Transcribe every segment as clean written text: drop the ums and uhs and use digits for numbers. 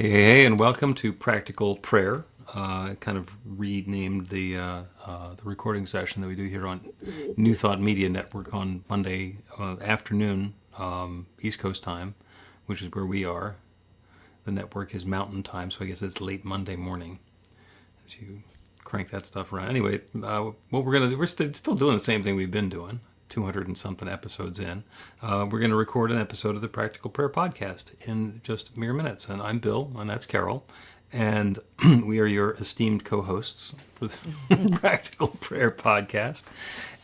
Hey, and welcome to Practical Prayer. I kind of renamed the recording session that we do here on New Thought Media Network on Monday afternoon, East Coast time, which is where we are. The network is Mountain Time, so I guess it's late Monday morning as you crank that stuff around. Anyway, what we're gonna do, we're still doing the same thing we've been doing. 200 and something episodes in, we're going to record an episode of the Practical Prayer Podcast in just mere minutes. And I'm Bill, and that's Carol, and we are your esteemed co-hosts for the Practical Prayer Podcast.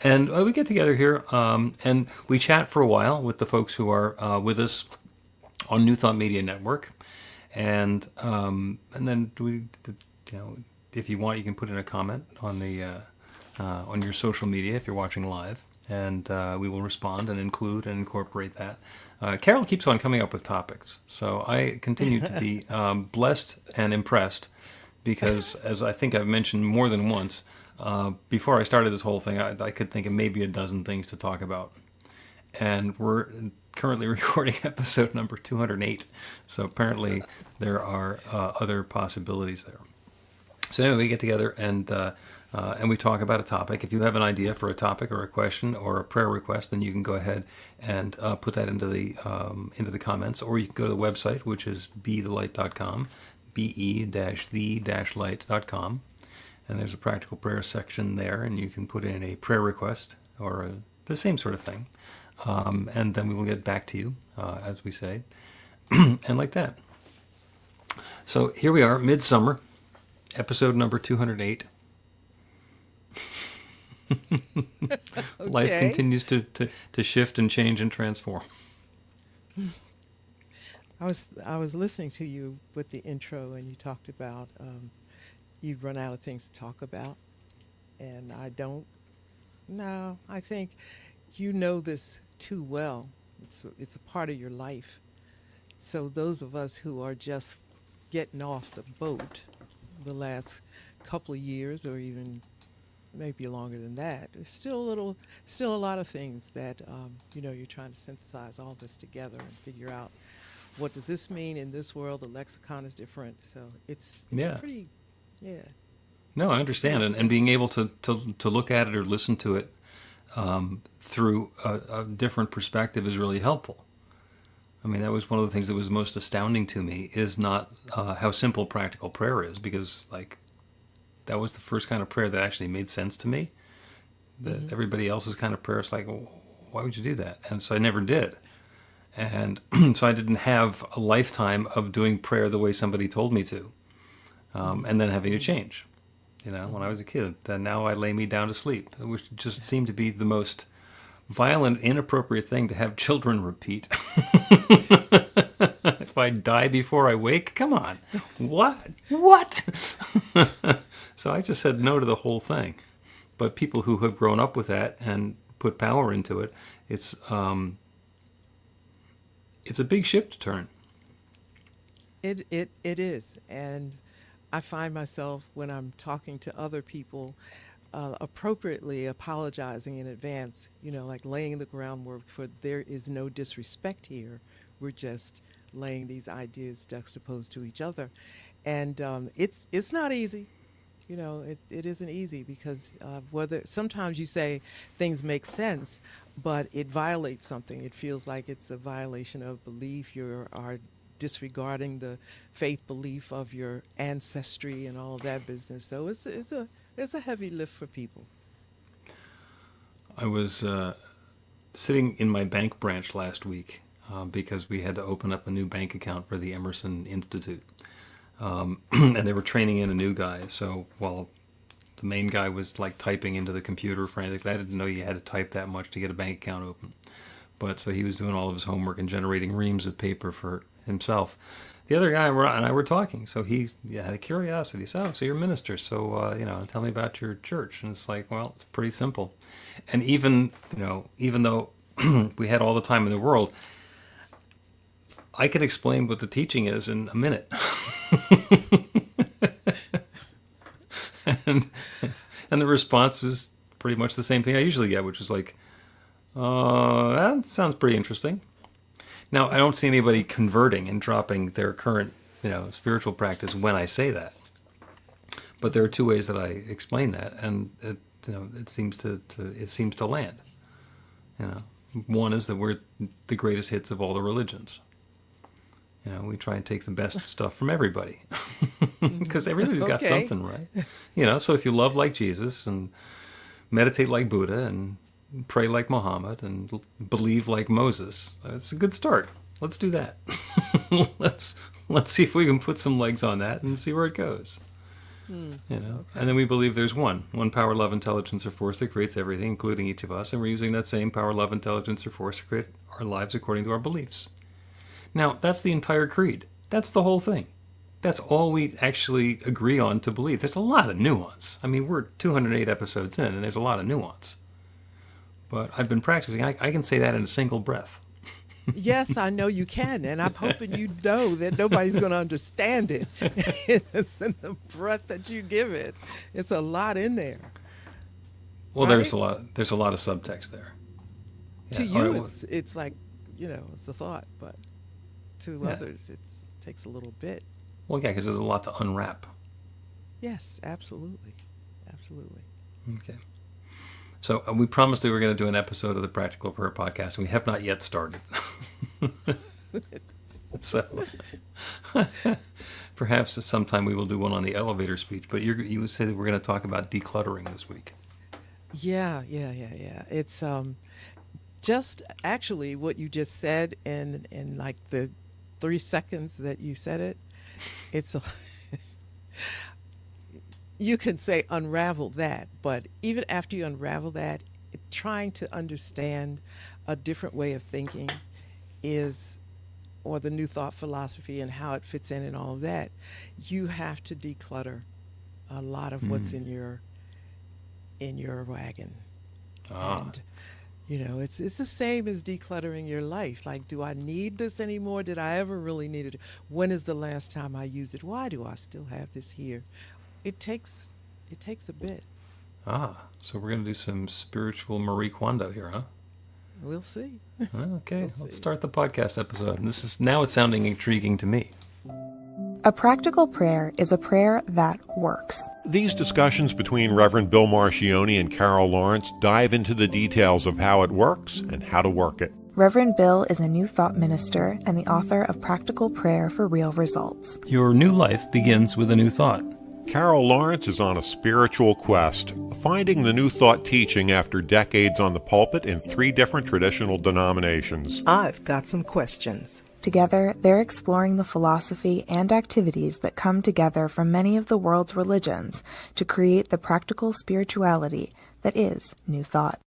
And we get together here and we chat for a while with the folks who are with us on New Thought Media Network, and then if you want, you can put in a comment on your social media if you're watching live. And we will respond and include and incorporate that. Carol keeps on coming up with topics, so I continue to be blessed and impressed because, as I think I've mentioned more than once, before I started this whole thing, I could think of maybe a dozen things to talk about. And we're currently recording episode number 208, so apparently there are other possibilities there. So anyway, we get together and we talk about a topic. If you have an idea for a topic or a question or a prayer request, then you can go ahead and put that into the comments, or you can go to the website, which is bethelight.com, be-the-light.com, and there's a practical prayer section there, and you can put in a prayer request or the same sort of thing, and then we will get back to you, as we say, and like that. So here we are, midsummer, episode number 208. Okay. Life continues to shift and change and transform. I was listening to you with the intro, and you talked about you'd run out of things to talk about, and I don't. No, I think you know this too well. It's a part of your life. So those of us who are just getting off the boat the last couple of years, or even maybe longer than that, there's still a lot of things that you're trying to synthesize all this together and figure out what does this mean in this world. The lexicon is different, so it's pretty, yeah. No, I understand, and being able to look at it or listen to it through a different perspective is really helpful. I mean, that was one of the things that was most astounding to me, is not how simple practical prayer is, because that was the first kind of prayer that actually made sense to me. That everybody else's kind of prayer is like, well, why would you do that? And so I never did. And so I didn't have a lifetime of doing prayer the way somebody told me to, and then having to change. When I was a kid, then now I lay me down to sleep, which just seemed to be the most violent, inappropriate thing to have children repeat. If I die before I wake, come on. What? So I just said no to the whole thing. But people who have grown up with that and put power into it, it's a big ship to turn. It is, and I find myself, when I'm talking to other people, appropriately apologizing in advance, like laying the groundwork for there is no disrespect here. We're just laying these ideas juxtaposed to each other. And it's not easy. It isn't easy, because whether sometimes you say things make sense, but it violates something. It feels like it's a violation of belief. You are disregarding the faith belief of your ancestry and all of that business. So it's a heavy lift for people. I was sitting in my bank branch last week because we had to open up a new bank account for the Emerson Institute. And they were training in a new guy. So while the main guy was like typing into the computer frantically, I didn't know you had to type that much to get a bank account open. But so he was doing all of his homework and generating reams of paper for himself. The other guy and I were talking, so he had a curiosity. So you're a minister, so tell me about your church. And it's like, well, it's pretty simple. And even though we had all the time in the world, I could explain what the teaching is in a minute. and the response is pretty much the same thing I usually get, which is like, that sounds pretty interesting. Now, I don't see anybody converting and dropping their current spiritual practice when I say that. But there are two ways that I explain that, and it seems to land. One is that we're the greatest hits of all the religions. We try and take the best stuff from everybody, because everybody's got something, right? So if you love like Jesus and meditate like Buddha and pray like Muhammad and believe like Moses, it's a good start. Let's do that. let's see if we can put some legs on that and see where it goes. Okay. And then we believe there's one power, love, intelligence, or force that creates everything, including each of us, and we're using that same power, love, intelligence, or force to create our lives according to our beliefs. Now, that's the entire creed. That's the whole thing. That's all we actually agree on to believe. There's a lot of nuance. I mean, we're 208 episodes in, and there's a lot of nuance. But I've been practicing. I can say that in a single breath. Yes, I know you can, and I'm hoping you know that nobody's going to understand it. It's in the breath that you give it. It's a lot in there. Well, right? There's a lot of subtext there. To you, it's like, it's a thought, but to others, it takes a little bit. Well, yeah, because there's a lot to unwrap. Yes, absolutely. Absolutely. Okay. So we promised that we were going to do an episode of the Practical Prayer Podcast, and we have not yet started. So perhaps sometime we will do one on the elevator speech, but you would say that we're going to talk about decluttering this week. Yeah. It's just actually what you just said in like the 3 seconds that you said it. It's you can say unravel that, but even after you unravel that, trying to understand a different way of thinking or the new thought philosophy and how it fits in and all of that, you have to declutter a lot of what's in your wagon. And it's the same as decluttering your life. Like, do I need this anymore? Did I ever really need it? When is the last time I used it? Why do I still have this here? It takes a bit. So we're going to do some spiritual Marie Kondo here, huh? We'll see. Okay, let's start the podcast episode. Now it's sounding intriguing to me. A practical prayer is a prayer that works. These discussions between Reverend Bill Marchiony and Carol Lawrence dive into the details of how it works and how to work it. Reverend Bill is a New Thought minister and the author of Practical Prayer for Real Results. Your new life begins with a new thought. Carol Lawrence is on a spiritual quest, finding the New Thought teaching after decades on the pulpit in 3 different traditional denominations. I've got some questions. Together, they're exploring the philosophy and activities that come together from many of the world's religions to create the practical spirituality that is New Thought.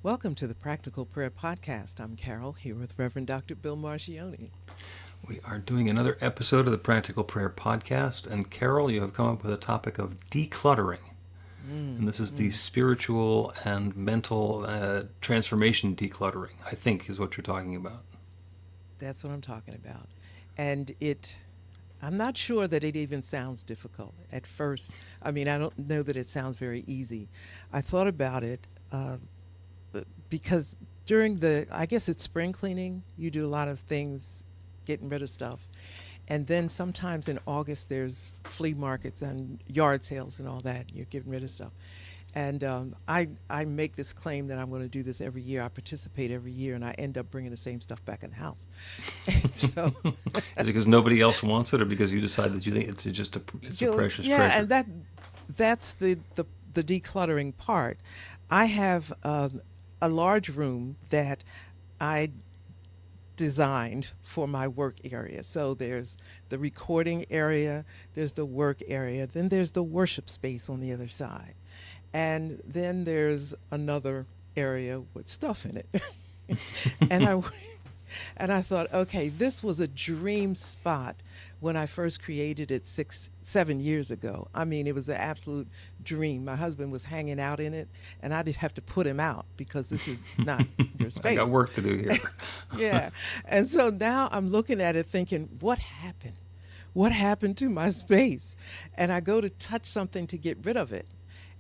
Welcome to the Practical Prayer Podcast. I'm Carol, here with Reverend Dr. Bill Marchiony. We are doing another episode of the Practical Prayer Podcast, and Carol, you have come up with a topic of decluttering. And this is the spiritual and mental transformation decluttering, I think is what you're talking about. That's what I'm talking about. And I'm not sure that it even sounds difficult at first. I mean, I don't know that it sounds very easy. I thought about it because during I guess it's spring cleaning, you do a lot of things, getting rid of stuff. And then sometimes in August, there's flea markets and yard sales and all that. You're getting rid of stuff. And I make this claim that I'm going to do this every year. I participate every year, and I end up bringing the same stuff back in the house. And so, is it because nobody else wants it, or because you decide that you think it's just a precious treasure? Yeah, and that's the decluttering part. I have a large room that I designed for my work area. So there's the recording area, there's the work area, then there's the worship space on the other side. And then there's another area with stuff in it. and And I thought, okay, this was a dream spot when I first created it 7 years ago. I mean, it was an absolute dream. My husband was hanging out in it, and I didn't have to put him out because this is not your I got space. work to do here. Yeah. And so now I'm looking at it thinking, what happened? What happened to my space? And I go to touch something to get rid of it.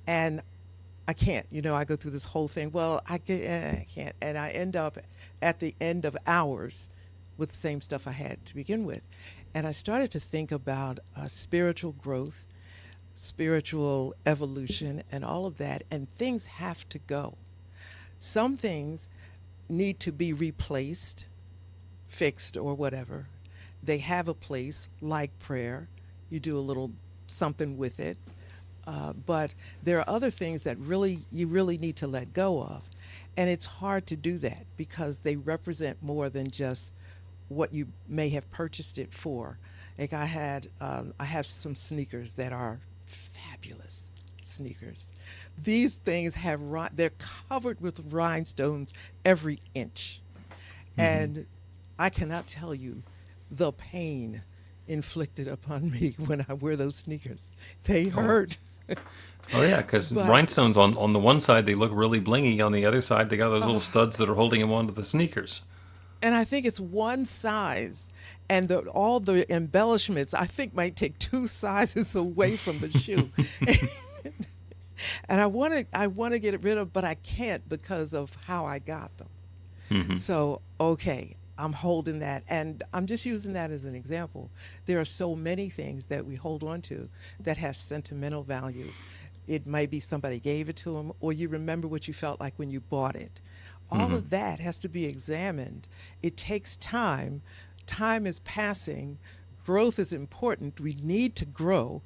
And I can't, I go through this whole thing. Well, I can't. And I end up at the end of hours with the same stuff I had to begin with. And I started to think about spiritual growth, spiritual evolution, and all of that. And things have to go. Some things need to be replaced, fixed, or whatever. They have a place, like prayer. You do a little something with it. But there are other things that you really need to let go of. And it's hard to do that because they represent more than just what you may have purchased it for. Like I have some sneakers that are fabulous sneakers. These things they're covered with rhinestones every inch. And I cannot tell you the pain inflicted upon me when I wear those sneakers. They hurt. Oh yeah, because But- rhinestones on the one side they look really blingy. On the other side, they got those little studs that are holding them onto the sneakers. And I think it's one size, and all the embellishments I think might take two sizes away from the shoe. And I want to get rid of, but I can't because of how I got them. So okay, I'm holding that, and I'm just using that as an example. There are so many things that we hold on to that have sentimental value. It might be somebody gave it to them, or you remember what you felt like when you bought it. All of that has to be examined. It takes time. Time is passing. Growth is important. We need to grow.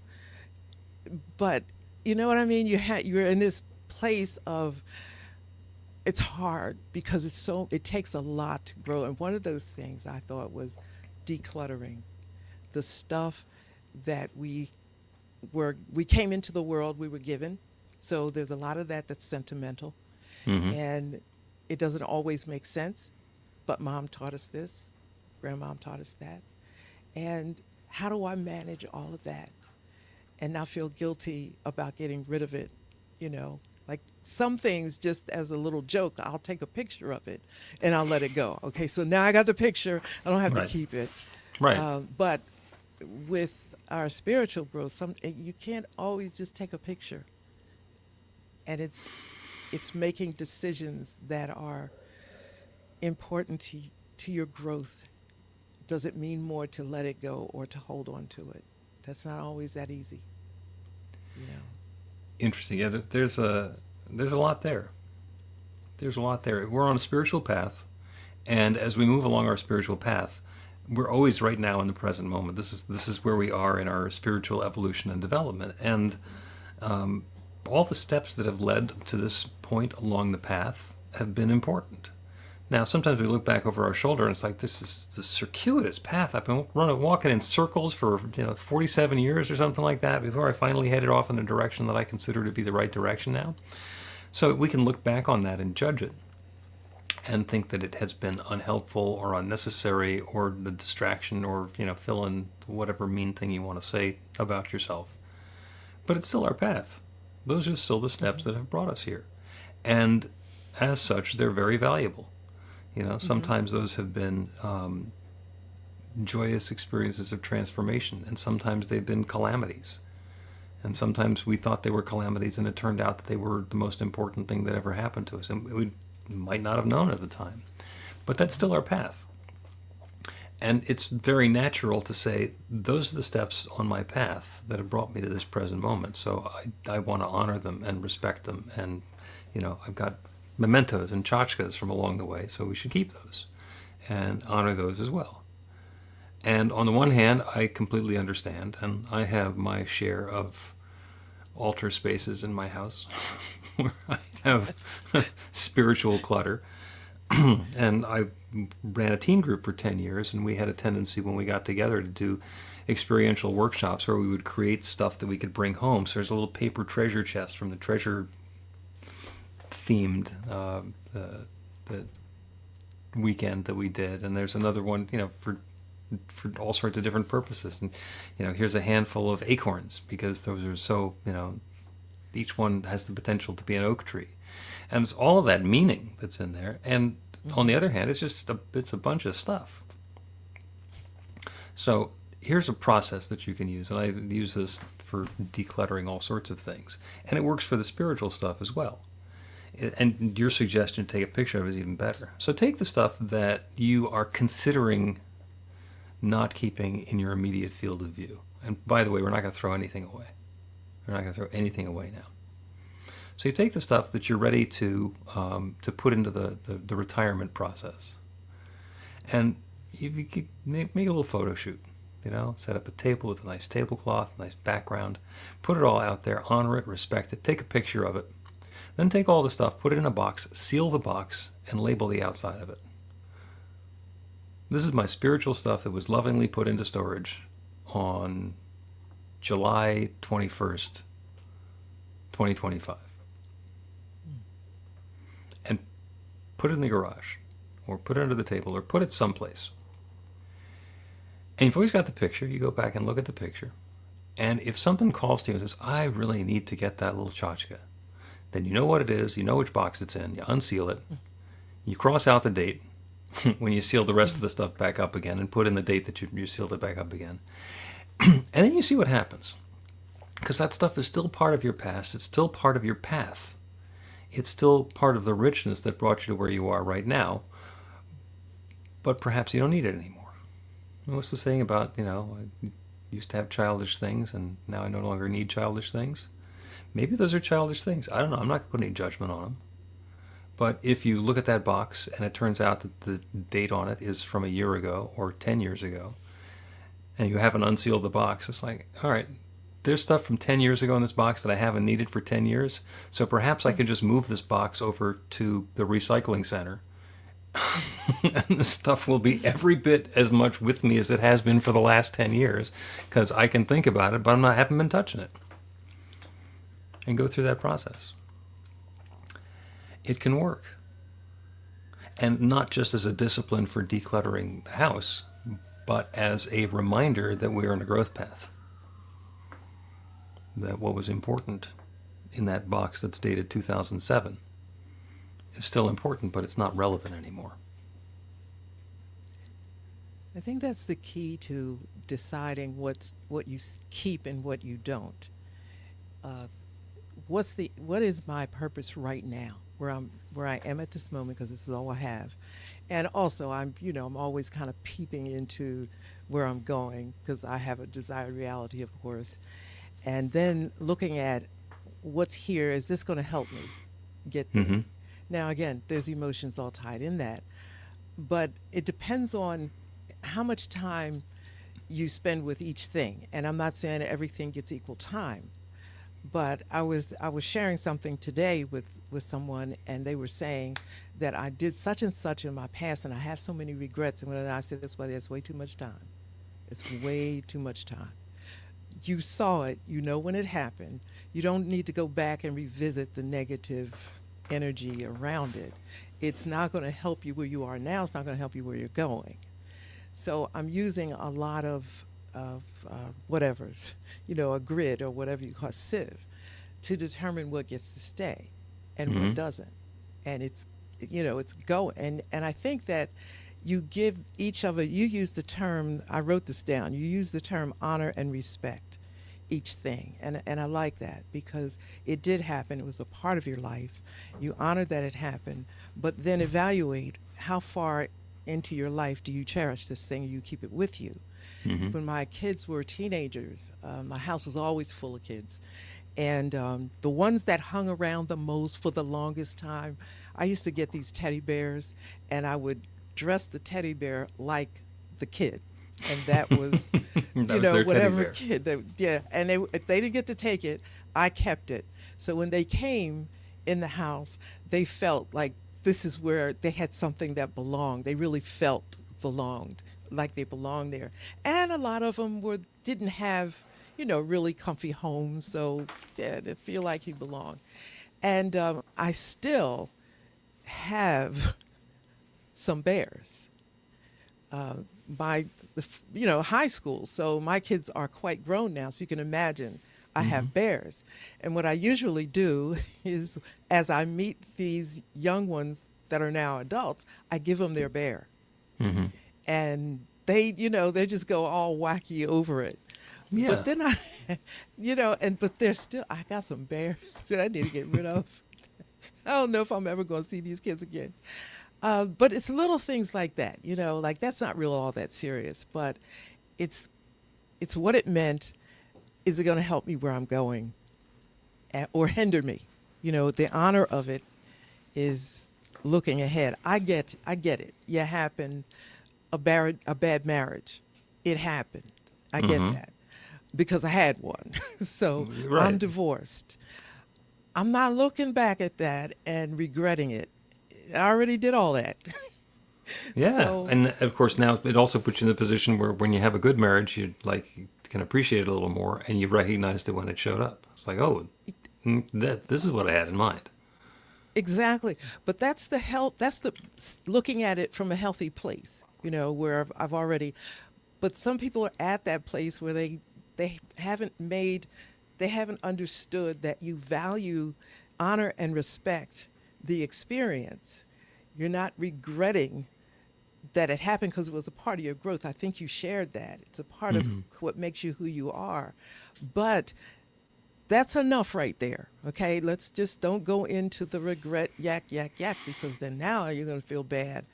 But you know what I mean? You're in this place of, it's hard because it takes a lot to grow. And one of those things I thought was decluttering the stuff that we came into the world, we were given. So there's a lot of that that's sentimental. And it doesn't always make sense, but mom taught us this, grandmom taught us that. And how do I manage all of that and not feel guilty about getting rid of it? Like some things, just as a little joke, I'll take a picture of it and I'll let it go. Okay, so now I got the picture. I don't have Right. to keep it. Right. But with our spiritual growth, you can't always just take a picture. And it's making decisions that are important to your growth. Does it mean more to let it go or to hold on to it? That's not always that easy. Interesting. Yeah, there's a lot there. There's a lot there. We're on a spiritual path, and as we move along our spiritual path, we're always right now in the present moment. This is where we are in our spiritual evolution and development, and all the steps that have led to this point along the path have been important. Now, sometimes we look back over our shoulder and it's like, this is the circuitous path. I've been walking in circles for 47 years or something like that before I finally headed off in a direction that I consider to be the right direction now. So we can look back on that and judge it and think that it has been unhelpful or unnecessary or a distraction or, fill in whatever mean thing you want to say about yourself. But it's still our path. Those are still the steps that have brought us here. And as such, they're very valuable. Sometimes those have been joyous experiences of transformation, and sometimes they've been calamities. And sometimes we thought they were calamities, and it turned out that they were the most important thing that ever happened to us. And we might not have known at the time. But that's still our path. And it's very natural to say, those are the steps on my path that have brought me to this present moment. So I want to honor them and respect them. And, I've got mementos and tchotchkes from along the way, so we should keep those and honor those as well. And on the one hand, I completely understand, and I have my share of altar spaces in my house where I have spiritual clutter. And I ran a teen group for 10 years, and we had a tendency when we got together to do experiential workshops where we would create stuff that we could bring home. So there's a little paper treasure chest from the treasure themed the weekend that we did, and there's another one, for all sorts of different purposes. And here's a handful of acorns because those are so, each one has the potential to be an oak tree, and it's all of that meaning that's in there. And on the other hand, it's a bunch of stuff. So here's a process that you can use, and I use this for decluttering all sorts of things, and it works for the spiritual stuff as well. And your suggestion to take a picture of it is even better. So take the stuff that you are considering not keeping in your immediate field of view. And by the way, we're not going to throw anything away. We're not going to throw anything away now. So you take the stuff that you're ready to put into the retirement process, and you make a little photo shoot. Set up a table with a nice tablecloth, nice background, put it all out there, honor it, respect it, take a picture of it. Then take all the stuff, put it in a box, seal the box, and label the outside of it. This is my spiritual stuff that was lovingly put into storage on July 21st, 2025. And put it in the garage, or put it under the table, or put it someplace. And you've always got the picture. You go back and look at the picture. And if something calls to you and says, I really need to get that little tchotchke, then you know what it is, you know which box it's in, you unseal it, you cross out the date when you seal the rest of the stuff back up again and put in the date that you sealed it back up again. And then you see what happens. Because that stuff is still part of your past, it's still part of your path. It's still part of the richness that brought you to where you are right now, but perhaps you don't need it anymore. What's the saying about, I used to have childish things and now I no longer need childish things? Maybe those are childish things. I don't know. I'm not going to put any judgment on them. But if you look at that box and it turns out that the date on it is from a year ago or 10 years ago, and you haven't unsealed the box, it's like, all right, there's stuff from 10 years ago in this box that I haven't needed for 10 years, so perhaps I could just move this box over to the recycling center, and the stuff will be every bit as much with me as it has been for the last 10 years, because I can think about it, but I haven't been touching it. And go through that process. It can work. And not just as a discipline for decluttering the house, but as a reminder that we are on a growth path. That what was important in that box that's dated 2007 is still important, but it's not relevant anymore. I think that's the key to deciding what you keep and what you don't. What is my purpose right now, where I am at this moment, because this is all I have, and also I'm always kind of peeping into where I'm going because I have a desired reality, of course, and then looking at what's here. Is this going to help me get there? Mm-hmm. Now, again, there's emotions all tied in that, but it depends on how much time you spend with each thing. And I'm not saying everything gets equal time, but I was sharing something today with someone, and they were saying that I did such and such in my past, and I have so many regrets. And when I said this, well, that's way too much time. It's way too much time. You saw it, you know when it happened. You don't need to go back and revisit the negative energy around it. It's not going to help you where you are now. It's not going to help you where you're going. So I'm using a lot of whatever's, a grid or whatever you call sieve, to determine what gets to stay and mm-hmm. what doesn't. And it's going. And I think that you give each of it, you use the term, I wrote this down, you use the term honor and respect each thing. And I like that because it did happen. It was a part of your life. You honor that it happened, but then evaluate how far into your life do you cherish this thing, you keep it with you. Mm-hmm. When my kids were teenagers, my house was always full of kids. And the ones that hung around the most for the longest time, I used to get these teddy bears, and I would dress the teddy bear like the kid. And that was, whatever kid. And if they didn't get to take it, I kept it. So when they came in the house, they felt like this is where they had something that belonged. They really felt belonged, like they belonged there. And a lot of them didn't have, really comfy homes, so they feel like he belonged. And I still have some bears. By high school, so my kids are quite grown now, so you can imagine I have bears. And what I usually do is, as I meet these young ones that are now adults, I give them their bear. Mm-hmm. And they just go all wacky over it. Yeah. But then but they're still, I got some bears that I need to get rid of. I don't know if I'm ever going to see these kids again. But it's little things like that, like that's not real all that serious, but it's what it meant. Is it going to help me where I'm going or hinder me? The honor of it is looking ahead. I get it. You happened, a bad marriage. It happened. I get that because I had one. So Right. I'm divorced. I'm not looking back at that and regretting it. I already did all that. Yeah, So- and of course now it also puts you in the position where when you have a good marriage, you can appreciate it a little more, and you recognized it when it showed up. It's like, oh, this is what I had in mind. Exactly. But that's the help. That's the looking at it from a healthy place, where I've already, but some people are at that place where they haven't understood that you value, honor, and respect the experience. You're not regretting that it happened because it was a part of your growth. I think you shared that. It's a part of what makes you who you are. But that's enough right there, okay? Let's just don't go into the regret yak, because then now you're going to feel bad.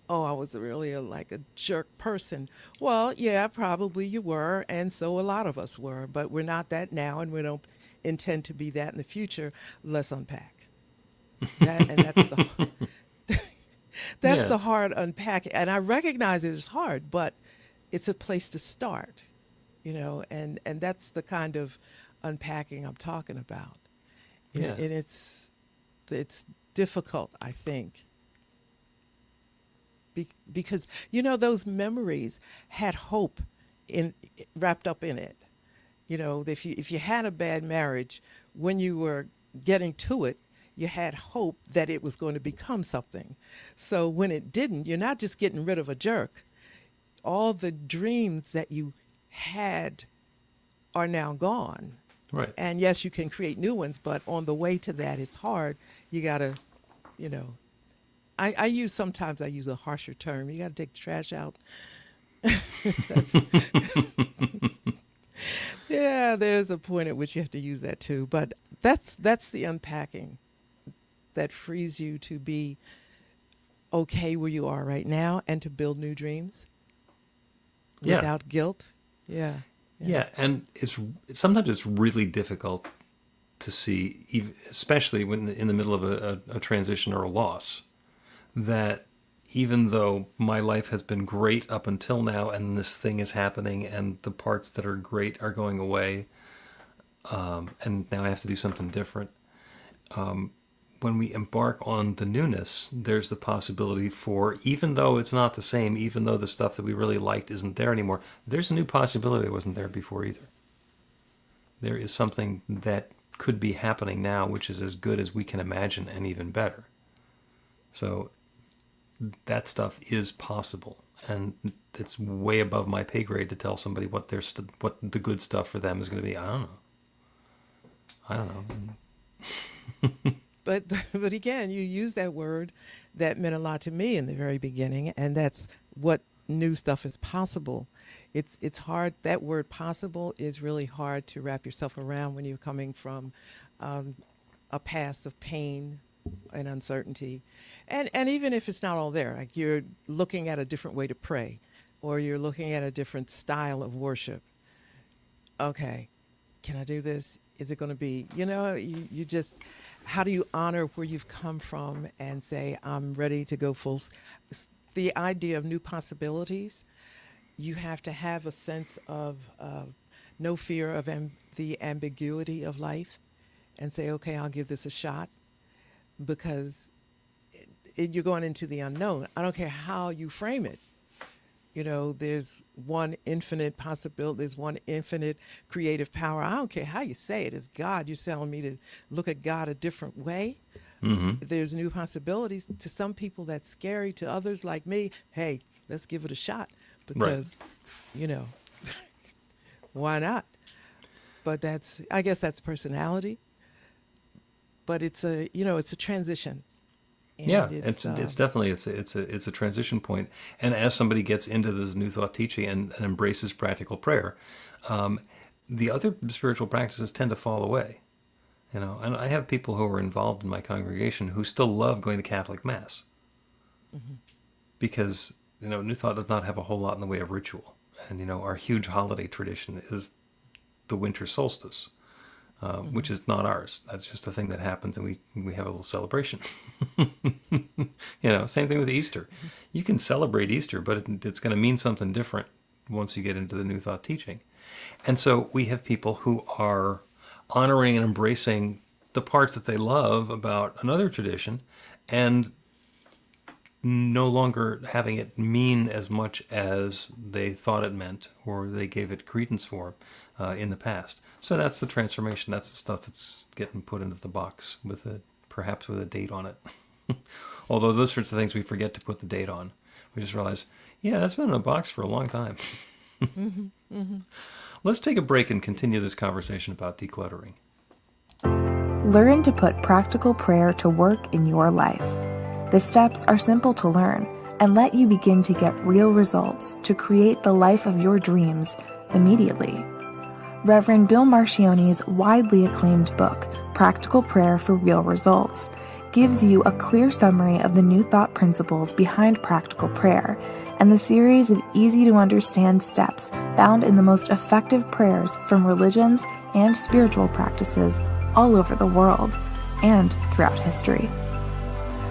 Oh, I was really like a jerk person. Well, yeah, probably you were, and so a lot of us were, but we're not that now, and we don't intend to be that in the future. Let's unpack. That's Yeah. the hard unpacking, and I recognize it is hard, but it's a place to start, and that's the kind of unpacking I'm talking about. Yeah. And it's difficult, I think, because those memories had hope wrapped up in it. If you had a bad marriage, when you were getting to it, you had hope that it was going to become something. So when it didn't, you're not just getting rid of a jerk. All the dreams that you had are now gone. Right. And yes, you can create new ones, but on the way to that, it's hard. You got to, sometimes I use a harsher term. You got to take the trash out. Yeah, there's a point at which you have to use that too. But that's the unpacking that frees you to be okay where you are right now and to build new dreams without guilt. Yeah. Yeah, and sometimes it's really difficult to see, especially when in the middle of a transition or a loss, that even though my life has been great up until now, and this thing is happening, and the parts that are great are going away, and now I have to do something different. When we embark on the newness, there's the possibility for, even though it's not the same, even though the stuff that we really liked isn't there anymore, there's a new possibility that wasn't there before either. There is something that could be happening now, which is as good as we can imagine and even better. So that stuff is possible, and it's way above my pay grade to tell somebody what the good stuff for them is going to be. I don't know. But again, you use that word that meant a lot to me in the very beginning, and that's what new stuff is possible. It's hard. That word "possible" is really hard to wrap yourself around when you're coming from a past of pain and uncertainty, and even if it's not all there, like you're looking at a different way to pray, or you're looking at a different style of worship. Okay, can I do this? Is it going to be? You just. How do you honor where you've come from and say, I'm ready to go full? The idea of new possibilities, you have to have a sense of no fear of the ambiguity of life and say, okay, I'll give this a shot, because you're going into the unknown. I don't care how you frame it. There's one infinite possibility. There's one infinite creative power. I don't care how you say it. It's God. You're telling me to look at God a different way. There's new possibilities. To some people, that's scary. To others like me, hey, let's give it a shot because, you know, why not? But I guess that's personality. But it's a transition. And Yeah, it's definitely it's a transition point. And as somebody gets into this New Thought teaching and embraces practical prayer, the other spiritual practices tend to fall away. You know, and I have people who are involved in my congregation who still love going to Catholic Mass because New Thought does not have a whole lot in the way of ritual, and our huge holiday tradition is the winter solstice. Which is not ours. That's just a thing that happens, and we have a little celebration. Same thing with Easter. You can celebrate Easter, but it's going to mean something different once you get into the New Thought teaching. And so we have people who are honoring and embracing the parts that they love about another tradition, and no longer having it mean as much as they thought it meant or they gave it credence for in the past. So that's the transformation. That's the stuff that's getting put into the box perhaps with a date on it. Although those sorts of things we forget to put the date on. We just realize, yeah, that's been in a box for a long time. Let's take a break and continue this conversation about decluttering. Learn to put practical prayer to work in your life. The steps are simple to learn and let you begin to get real results to create the life of your dreams immediately. Reverend Bill Marchiony's widely acclaimed book, Practical Prayer for Real Results, gives you a clear summary of the New Thought principles behind practical prayer and the series of easy-to-understand steps found in the most effective prayers from religions and spiritual practices all over the world and throughout history.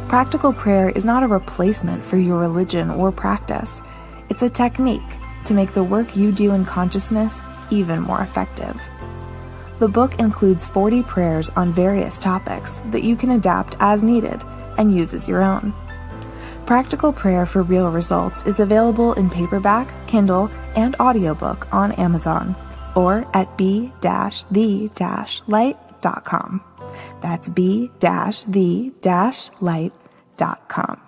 Practical prayer is not a replacement for your religion or practice. It's a technique to make the work you do in consciousness even more effective. The book includes 40 prayers on various topics that you can adapt as needed and use as your own. Practical Prayer for Real Results is available in paperback, Kindle, and audiobook on Amazon or at b-the-light.com. That's b-the-light.com.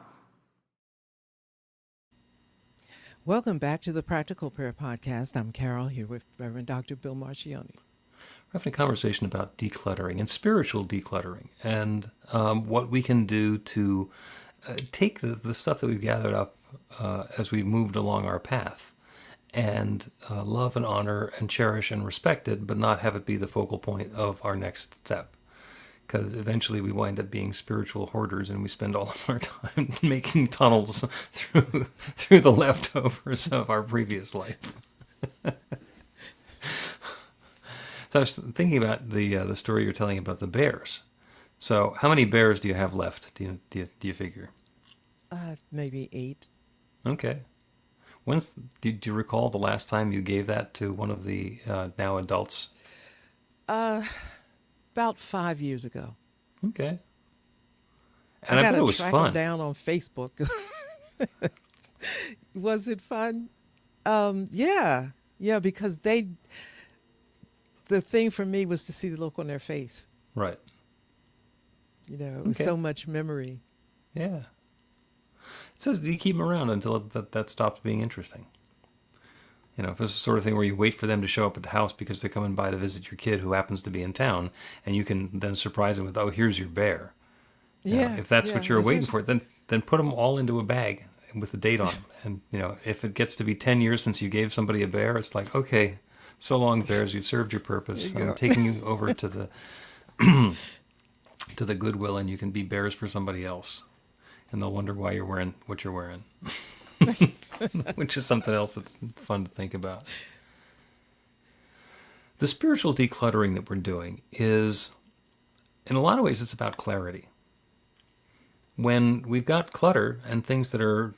Welcome back to the Practical Prayer Podcast. I'm Carol, here with Reverend Dr. Bill Marchiony. We're having a conversation about decluttering and spiritual decluttering and what we can do to take the stuff that we've gathered up as we've moved along our path and love and honor and cherish and respect it, but not have it be the focal point of our next step. Because eventually we wind up being spiritual hoarders and we spend all of our time making tunnels through the leftovers of our previous life. So I was thinking about the story you're telling about the bears. So how many bears do you have left? Do you figure? Maybe 8. Okay. Do you recall the last time you gave that to one of the now adults? About 5 years ago. Okay. And I bet gotta it was track fun. them down on Facebook. Was it fun? Yeah, because the thing for me was to see the look on their face. Right. It was so much memory. Yeah. So you keep them around until that stops being interesting. If it's the sort of thing where you wait for them to show up at the house because they're coming by to visit your kid who happens to be in town, and you can then surprise them with, "Oh, here's your bear." If that's what you're waiting for, then put them all into a bag with the date on them. And if it gets to be 10 years since you gave somebody a bear, it's like, okay, so long, bears, you've served your purpose. I'm taking you over to the to the Goodwill, and you can be bears for somebody else, and they'll wonder why you're wearing what you're wearing. Which is something else that's fun to think about. The spiritual decluttering that we're doing is, in a lot of ways, it's about clarity. When we've got clutter and things that are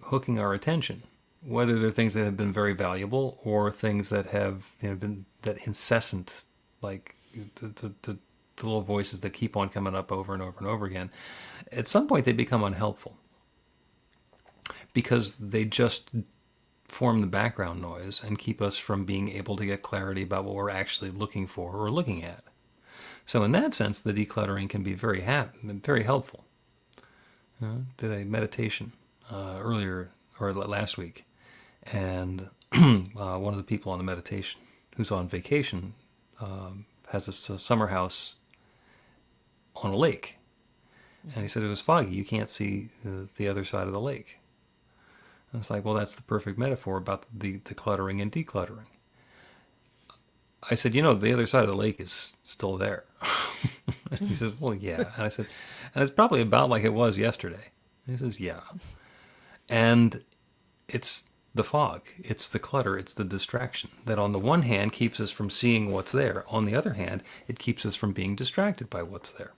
hooking our attention, whether they're things that have been very valuable or things that have been that incessant, like the little voices that keep on coming up over and over and over again, at some point they become unhelpful. Because they just form the background noise and keep us from being able to get clarity about what we're actually looking for or looking at. So in that sense, the decluttering can be very helpful. Did a meditation earlier or last week, and one of the people on the meditation who's on vacation has a summer house on a lake, and he said it was foggy. You can't see the other side of the lake. And it's like, well, that's the perfect metaphor about the cluttering and decluttering. I said, the other side of the lake is still there. And he says, well, yeah. And I said, and it's probably about like it was yesterday. And he says, yeah. And it's the fog, it's the clutter, it's the distraction that on the one hand keeps us from seeing what's there. On the other hand, it keeps us from being distracted by what's there.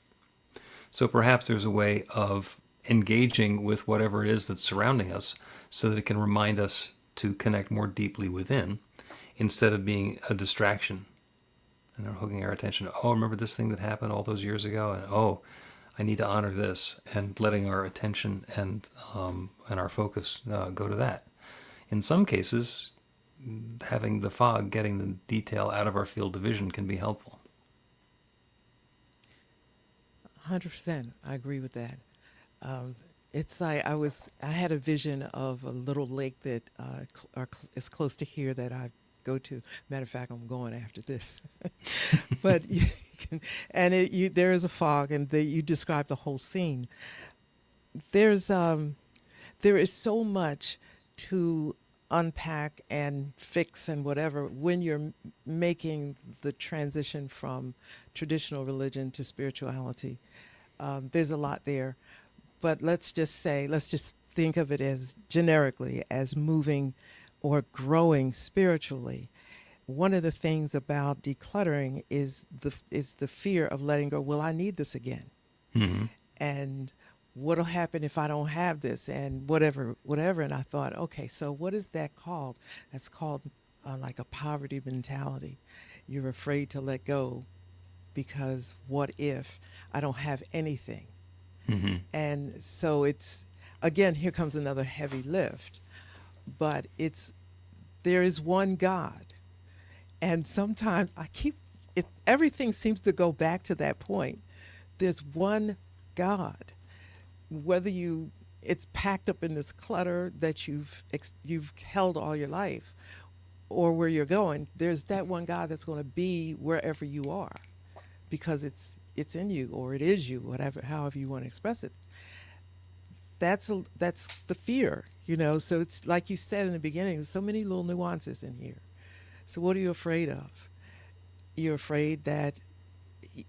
So perhaps there's a way of engaging with whatever it is that's surrounding us so that it can remind us to connect more deeply within instead of being a distraction and hooking our attention. Oh, remember this thing that happened all those years ago? And oh, I need to honor this, and letting our attention and our focus go to that. In some cases, having the fog, getting the detail out of our field of vision can be helpful. 100%. I agree with that. It's like I had a vision of a little lake that is close to here that I go to. Matter of fact, I'm going after this. But you can, and there is a fog, and you describe the whole scene. There is so much to unpack and fix and whatever when you're making the transition from traditional religion to spirituality. There's a lot there, but let's just think of it as generically as moving or growing spiritually. One of the things about decluttering is the fear of letting go. Well, I need this again. Mm-hmm. And what'll happen if I don't have this, and whatever. And I thought, okay, so what is that called? That's called like a poverty mentality. You're afraid to let go because what if I don't have anything? Mm-hmm. And so again, here comes another heavy lift, but there is one God. And sometimes everything seems to go back to that point. There's one God. Whether it's packed up in this clutter that you've held all your life, or where you're going, there's that one God that's going to be wherever you are, because it's in you, or it is you, however you want to express it. That's the fear, So it's like you said in the beginning. There's so many little nuances in here. So what are you afraid of? You're afraid that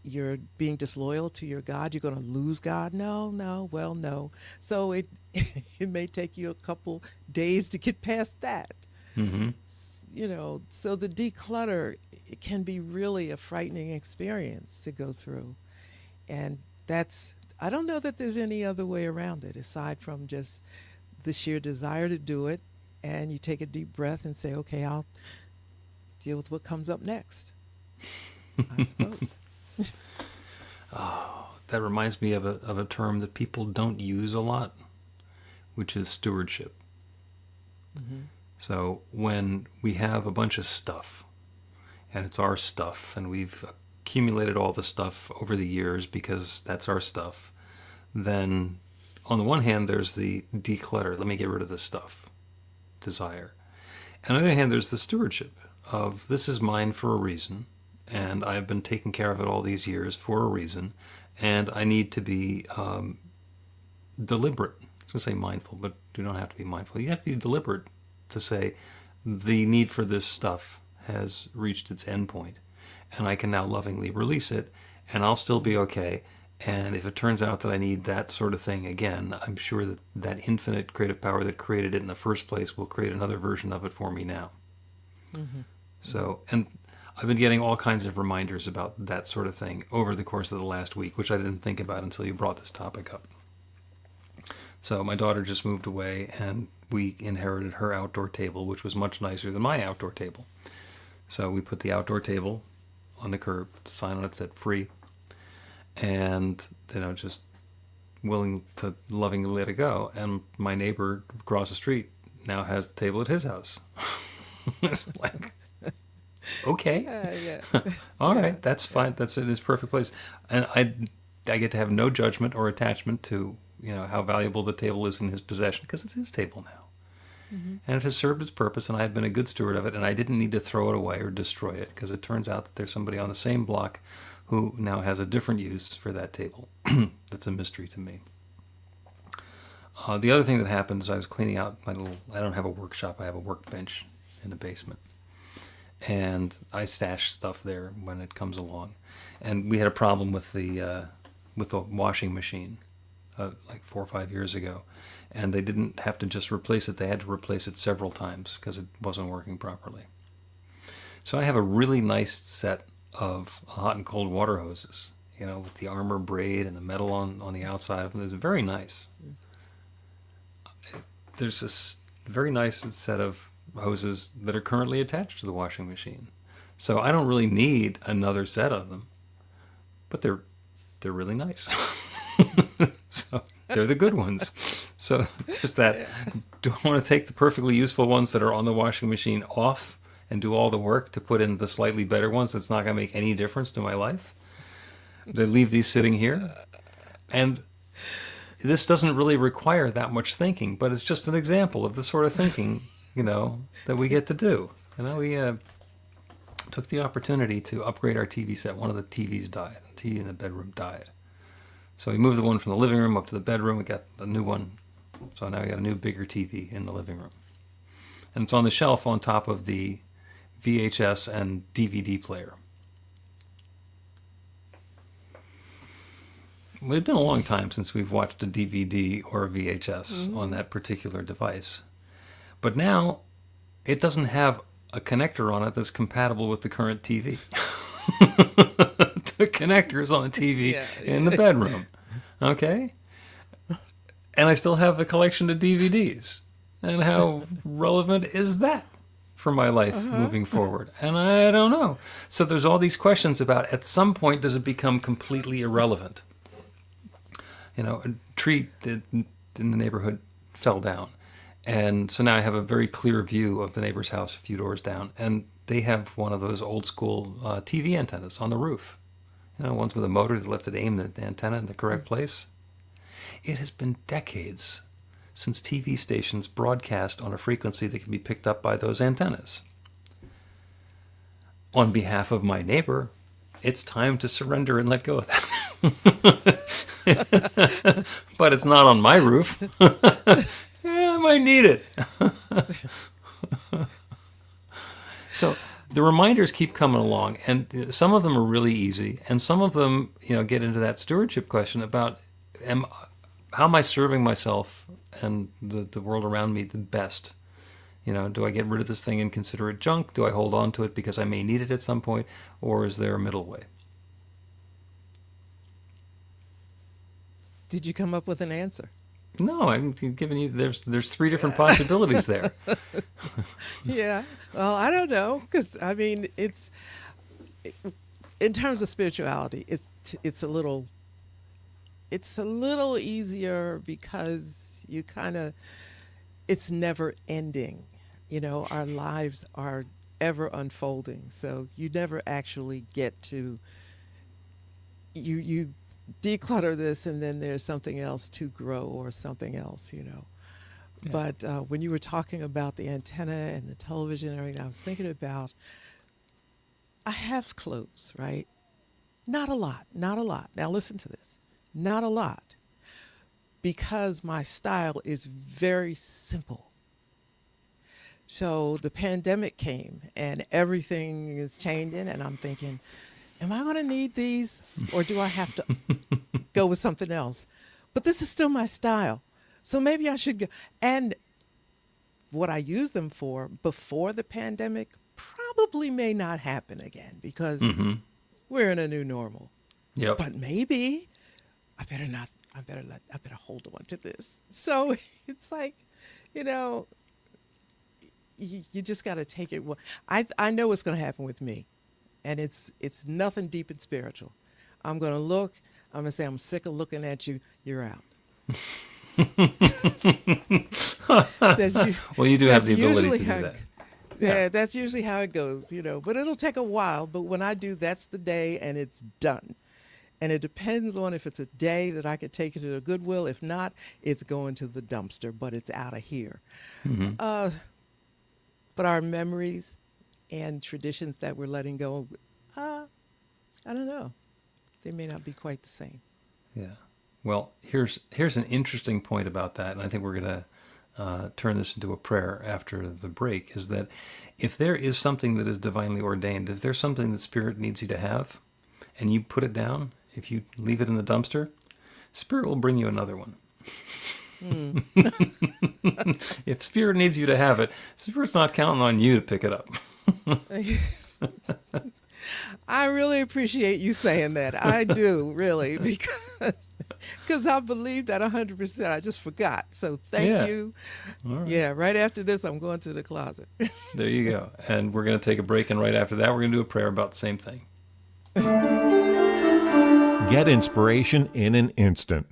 you're being disloyal to your God. You're going to lose God. No. So it may take you a couple days to get past that. Mm-hmm. So the declutter, it can be really a frightening experience to go through. And I don't know that there's any other way around it aside from just the sheer desire to do it. And you take a deep breath and say, okay, I'll deal with what comes up next, I suppose. Oh, that reminds me of a term that people don't use a lot, which is stewardship. Mm-hmm. So when we have a bunch of stuff, and it's our stuff, and we've accumulated all the stuff over the years because that's our stuff, then on the one hand, there's the declutter, let me get rid of this stuff, desire. And on the other hand, there's the stewardship of this is mine for a reason, and I've been taking care of it all these years for a reason, and I need to be deliberate. I was going to say mindful, but you don't have to be mindful. You have to be deliberate to say the need for this stuff has reached its end point, and I can now lovingly release it, and I'll still be okay. And if it turns out that I need that sort of thing again, I'm sure that infinite creative power that created it in the first place will create another version of it for me now. Mm-hmm. So, and I've been getting all kinds of reminders about that sort of thing over the course of the last week, which I didn't think about until you brought this topic up. So my daughter just moved away, and we inherited her outdoor table, which was much nicer than my outdoor table. So we put the outdoor table on the curb, the sign on it said free, and just willing to lovingly let it go. And my neighbor across the street now has the table at his house. It's like, Okay. Yeah. All Yeah. right, that's fine. That's in its perfect place, and I get to have no judgment or attachment to how valuable the table is in his possession because it's his table now, Mm-hmm. and it has served its purpose, and I've been a good steward of it, and I didn't need to throw it away or destroy it because it turns out that there's somebody on the same block who now has a different use for that table. That's a mystery to me. The other thing that happened is I was cleaning out my little. I don't have a workshop. I have a workbench in the basement, and I stash stuff there when it comes along. And we had a problem with the washing machine like 4 or 5 years ago, and they didn't have to just replace it; they had to replace it several times because it wasn't working properly. So I have a really nice set of hot and cold water hoses, with the armor braid and the metal on the outside of them. It's very nice. There's this very nice set of hoses that are currently attached to the washing machine. So I don't really need another set of them, but they're really nice. So they're the good ones. So there's that. Do I want to take the perfectly useful ones that are on the washing machine off and do all the work to put in the slightly better ones that's not going to make any difference to my life? Do I leave these sitting here? And this doesn't really require that much thinking, but it's just an example of the sort of thinking, that we get to do. We took the opportunity to upgrade our TV set. One of the TVs died. The TV in the bedroom died. So we moved the one from the living room up to the bedroom. We got a new one. So now we got a new, bigger TV in the living room. And it's on the shelf on top of the VHS and DVD player. It's been a long time since we've watched a DVD or a VHS on that particular device. But now, it doesn't have a connector on it that's compatible with the current TV. The connector is on the TV in the bedroom. Okay? And I still have the collection of DVDs. And how relevant is that for my life moving forward? And I don't know. So there's all these questions about, at some point, does it become completely irrelevant? A tree in the neighborhood fell down. And so now I have a very clear view of the neighbor's house a few doors down. And they have one of those old school TV antennas on the roof. Ones with a motor that lets it aim the antenna in the correct place. It has been decades since TV stations broadcast on a frequency that can be picked up by those antennas. On behalf of my neighbor, it's time to surrender and let go of that. But it's not on my roof. I might need it. So the reminders keep coming along, and some of them are really easy, and some of them, get into that stewardship question about how am I serving myself and the world around me the best? Do I get rid of this thing and consider it junk? Do I hold on to it because I may need it at some point? Or is there a middle way? Did you come up with an answer? No, I'm giving you, there's 3 different possibilities there. Yeah. Well, I don't know, because it's in terms of spirituality, it's a little easier because it's never ending. Our lives are ever unfolding, so you never actually get to you declutter this and then there's something else to grow or something else. Yeah. But when you were talking about the antenna and the television and everything, I was thinking about, I have clothes, right? Not a lot. Now listen to this. Not a lot. Because my style is very simple. So the pandemic came and everything is changing, and I'm thinking, am I going to need these, or do I have to go with something else? But this is still my style. So maybe I should go. And what I used them for before the pandemic probably may not happen again because we're in a new normal. Yep. But maybe I better hold on to this. So it's like, you just got to take it. I know what's going to happen with me, and it's nothing deep and spiritual. I'm going to look. I'm going to say, I'm sick of looking at you. You're out. Well, you do have the ability to do that. Yeah, that's usually how it goes, you know. But it'll take a while. But when I do, that's the day and it's done. And it depends on if it's a day that I could take it to the Goodwill. If not, it's going to the dumpster, but it's out of here. Hmm. Uh, but our memories and traditions that we're letting go, I don't know. They may not be quite the same. Yeah. Well, here's an interesting point about that, and I think we're going to turn this into a prayer after the break, is that if there is something that is divinely ordained, if there's something that Spirit needs you to have, and you put it down, if you leave it in the dumpster, Spirit will bring you another one. If Spirit needs you to have it, Spirit's not counting on you to pick it up. I really appreciate you saying that. I do, really, because I believe that 100%. I just forgot. So thank Yeah. you. All right. Yeah, right after this, I'm going to the closet. There you go. And we're going to take a break, and right after that, we're going to do a prayer about the same thing. Get inspiration in an instant.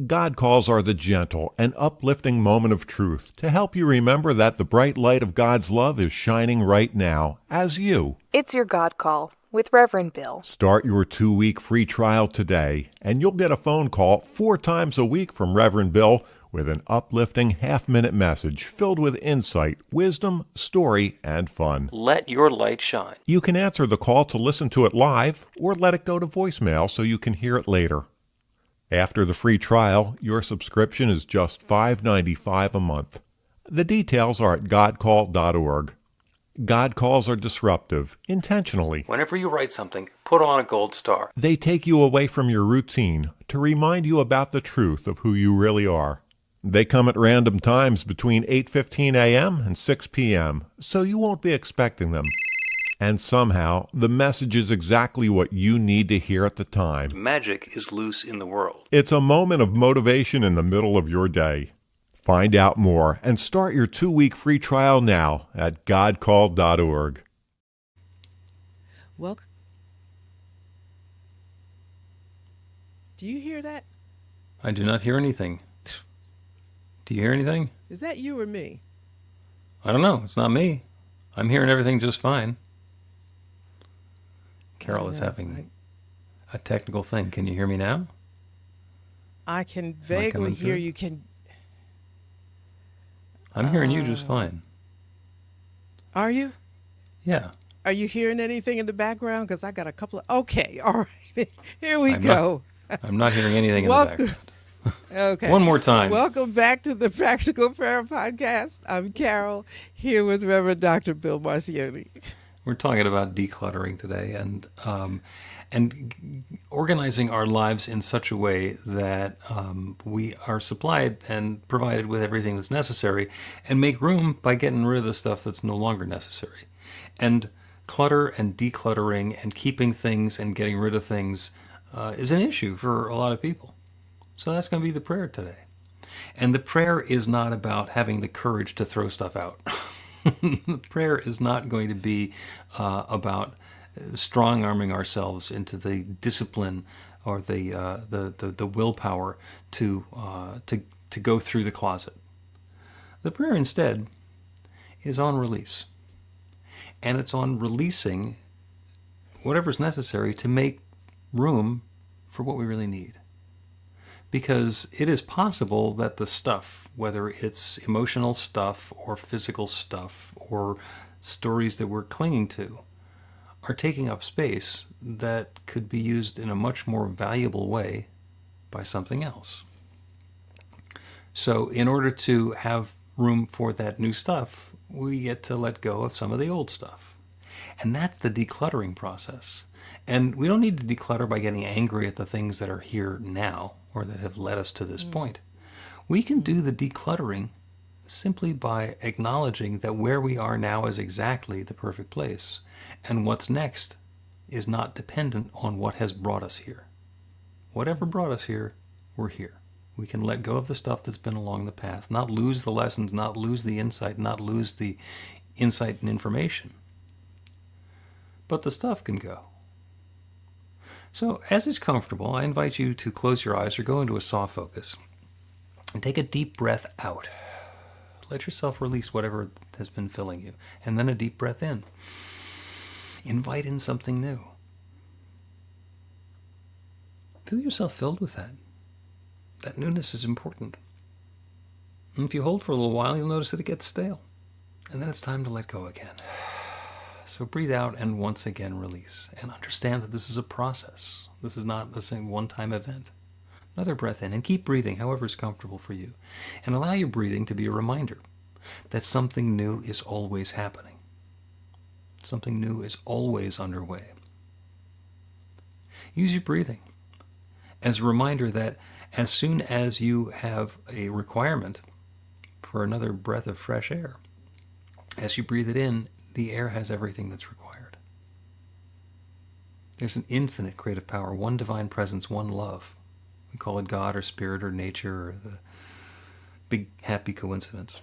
God calls are the gentle and uplifting moment of truth to help you remember that the bright light of God's love is shining right now as you It's your God Call with Reverend Bill. start your 2-week free trial today, and you'll get a phone call 4 times a week from Reverend Bill with an uplifting half-minute message filled with insight, wisdom, story, and fun. Let your light shine. You can answer the call to listen to it live or let it go to voicemail so you can hear it later. After the free trial, your subscription is just $5.95 a month. The details are at godcall.org. God calls are disruptive, intentionally. Whenever you write something, put on a gold star. They take you away from your routine to remind you about the truth of who you really are. They come at random times between 8:15 a.m. and 6 p.m., so you won't be expecting them. And somehow, the message is exactly what you need to hear at the time. Magic is loose in the world. It's a moment of motivation in the middle of your day. Find out more and start your 2-week free trial now at godcall.org. Well, do you hear that? I do not hear anything. Do you hear anything? Is that you or me? I don't know. It's not me. I'm hearing everything just fine. Carol is Yeah, having a technical thing. Can you hear me now? I can vaguely coming hear through? you. Can I'm hearing you just fine. Are you? Yeah. Are you hearing anything in the background? Because I got a couple of. Okay, all right. Here we I'm go. I'm not hearing anything in the Welcome. background. Okay. One more time. Welcome back to the Practical Prayer Podcast. I'm Carol, here with Reverend Dr. Bill Marchiony. We're talking about decluttering today and organizing our lives in such a way that we are supplied and provided with everything that's necessary, and make room by getting rid of the stuff that's no longer necessary. And clutter and decluttering and keeping things and getting rid of things is an issue for a lot of people. So that's going to be the prayer today. And the prayer is not about having the courage to throw stuff out. The prayer is not going to be about strong-arming ourselves into the discipline or the willpower to go through the closet. The prayer instead is on release. And it's on releasing whatever's necessary to make room for what we really need. Because it is possible that the stuff, whether it's emotional stuff or physical stuff or stories that we're clinging to, are taking up space that could be used in a much more valuable way by something else. So in order to have room for that new stuff, we get to let go of some of the old stuff. And that's the decluttering process. And we don't need to declutter by getting angry at the things that are here now or that have led us to this point. We can do the decluttering simply by acknowledging that where we are now is exactly the perfect place, and what's next is not dependent on what has brought us here. Whatever brought us here, we're here. We can let go of the stuff that's been along the path, not lose the lessons, not lose the insight, not lose the insight and information. But the stuff can go. So, as is comfortable, I invite you to close your eyes or go into a soft focus and take a deep breath out. Let yourself release whatever has been filling you. And then a deep breath in. Invite in something new. Feel yourself filled with that. That newness is important. And if you hold for a little while, you'll notice that it gets stale. And then it's time to let go again. So breathe out and once again release. And understand that this is a process. This is not the same one-time event. Another breath in, and keep breathing however is comfortable for you. And allow your breathing to be a reminder that something new is always happening. Something new is always underway. Use your breathing as a reminder that as soon as you have a requirement for another breath of fresh air, as you breathe it in, the air has everything that's required. There's an infinite creative power, one divine presence, one love. We call it God or spirit or nature or the big happy coincidence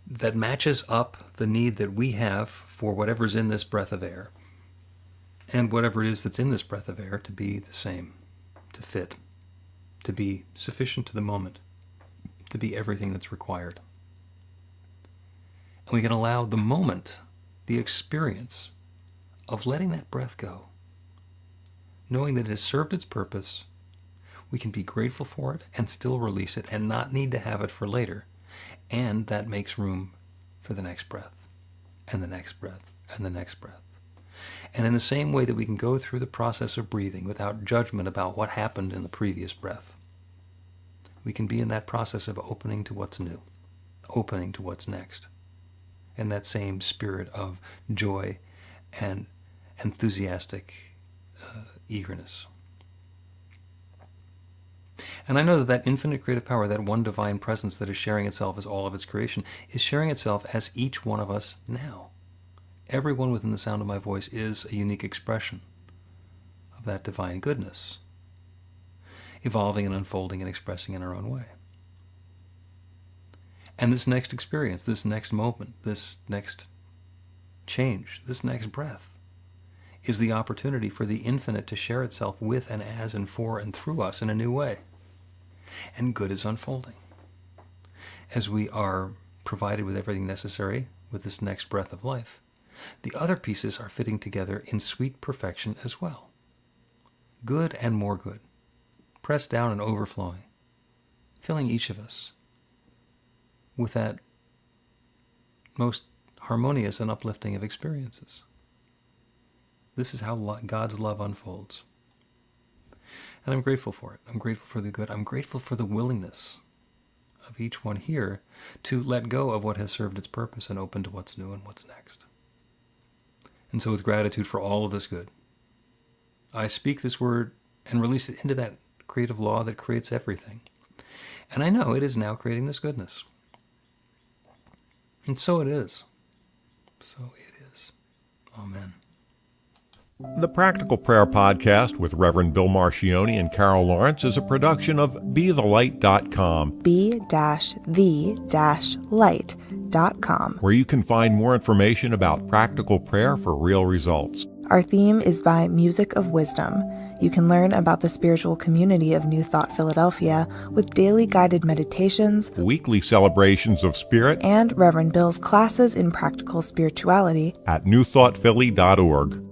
that matches up the need that we have for whatever's in this breath of air and whatever it is that's in this breath of air to be the same, to fit, to be sufficient to the moment, to be everything that's required. And we can allow the moment, the experience of letting that breath go, knowing that it has served its purpose. We can be grateful for it and still release it and not need to have it for later. And that makes room for the next breath, and the next breath, and the next breath. And in the same way that we can go through the process of breathing without judgment about what happened in the previous breath, we can be in that process of opening to what's new, opening to what's next, in that same spirit of joy and enthusiastic eagerness. And I know that that infinite creative power, that one divine presence that is sharing itself as all of its creation, is sharing itself as each one of us now. Everyone within the sound of my voice is a unique expression of that divine goodness, evolving and unfolding and expressing in our own way. And this next experience, this next moment, this next change, this next breath, is the opportunity for the infinite to share itself with and as and for and through us in a new way. And good is unfolding. As we are provided with everything necessary with this next breath of life, the other pieces are fitting together in sweet perfection as well. Good and more good, pressed down and overflowing, filling each of us with that most harmonious and uplifting of experiences. This is how God's love unfolds. And I'm grateful for it. I'm grateful for the good. I'm grateful for the willingness of each one here to let go of what has served its purpose and open to what's new and what's next. And so with gratitude for all of this good, I speak this word and release it into that creative law that creates everything. And I know it is now creating this goodness. And so it is. So it is. Amen. The Practical Prayer Podcast with Reverend Bill Marchiony and Carol Lawrence is a production of BeTheLight.com, be-the-light.com, where you can find more information about practical prayer for real results. Our theme is by Music of Wisdom. You can learn about the spiritual community of New Thought Philadelphia with daily guided meditations, Weekly celebrations of spirit, and Reverend Bill's classes in practical spirituality at newthoughtphilly.org.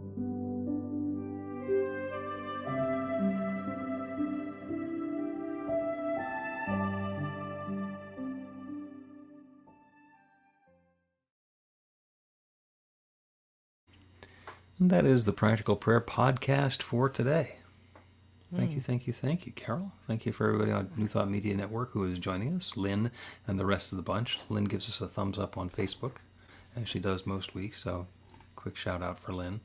And that is the Practical Prayer Podcast for today. Thank you, thank you, thank you, Carol. Thank you for everybody on New Thought Media Network who is joining us, Lynn and the rest of the bunch. Lynn gives us a thumbs up on Facebook, as she does most weeks, so quick shout out for Lynn.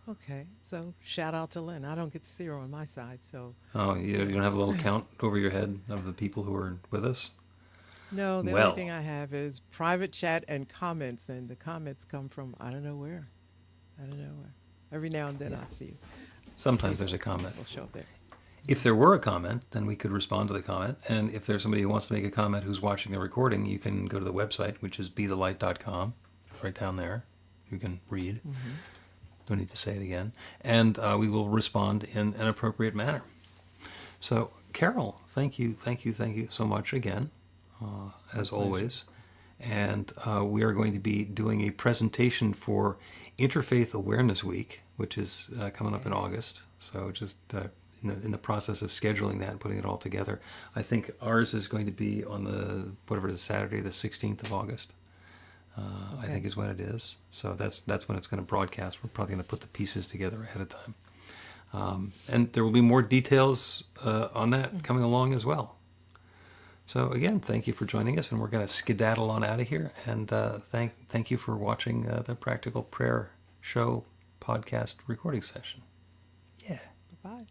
Okay, so shout out to Lynn. I don't get to see her on my side, so. Oh, you don't have a little count over your head of the people who are with us? No, the Well. only thing I have is private chat and comments, and the comments come from I don't know where. Every now and then I see you. Sometimes there's a comment. It'll show up there. If there were a comment, then we could respond to the comment. And if there's somebody who wants to make a comment who's watching the recording, you can go to the website, which is BeTheLight.com, right down there. You can read. Mm-hmm. Don't need to say it again. And we will respond in an appropriate manner. So, Carol, thank you so much again as always. And we are going to be doing a presentation for Interfaith Awareness Week, which is coming up in August. So just in the process of scheduling that and putting it all together. I think ours is going to be on Saturday, the 16th of August. I think is when it is. So that's when it's going to broadcast. We're probably going to put the pieces together ahead of time. And there will be more details on that coming along as well. So again, thank you for joining us, and we're going to skedaddle on out of here. And thank you for watching the Practical Prayer Show podcast recording session. Yeah. Bye.